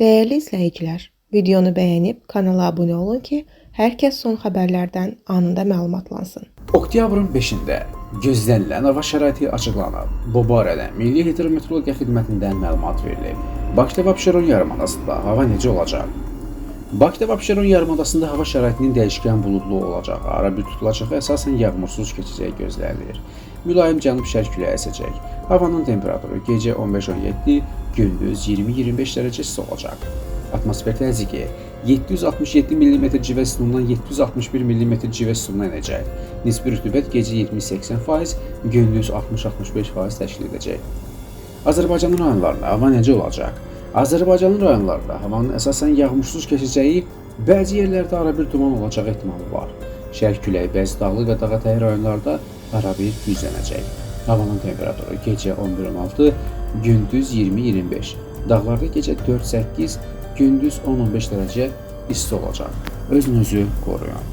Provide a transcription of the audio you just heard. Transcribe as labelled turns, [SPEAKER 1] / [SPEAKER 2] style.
[SPEAKER 1] Değerli izləyicilər, videonu bəyənib kanala abunə olun ki, hər kəs son xəbərlərdən anında məlumatlansın.
[SPEAKER 2] Oktyabrın 5-də gözlənilən hava şəraiti açıqlanıb. Bu barədə Milli Hidrometeorologiya Xidmətindən məlumat verilib. Bakıda və Abşeron yarımadasında hava necə olacaq? Bakıda və Abşeron yarımadasında hava şəraitinin dəyişkən buludlu olacağı, ara bir tutulacağı, əsasən yağmursuz keçəcəyi gözlənilir. Mülayim cənub-şərq küləyi əsəcək. Havanın temperaturu gecə 15-17, gündüz 20-25 dərəcə isti olacaq. Atmosfer təzyiqi 767 mm civə sütunundan 761 mm civə sütununa enəcək. Nisbi rütubət gecə 70-80%, gündüz 60-65% təşkil edəcək. Azərbaycanın rayonlarında hava necə olacaq? Azərbaycanın rayonlarında havanın əsasən yağmursuz keçəcəyi, bəzi yerlərdə arabir duman olacağı ehtimalı var. Şərq küləyi bəzi dağlıq və dağətəyi rayonlarda arabir güclənəcək. Havanın temperaturu gecə 11-16, gündüz 20-25. Dağlarda gecə 4-8, gündüz 10-15 dərəcə isti olacaq. Özünüzü qoruyun.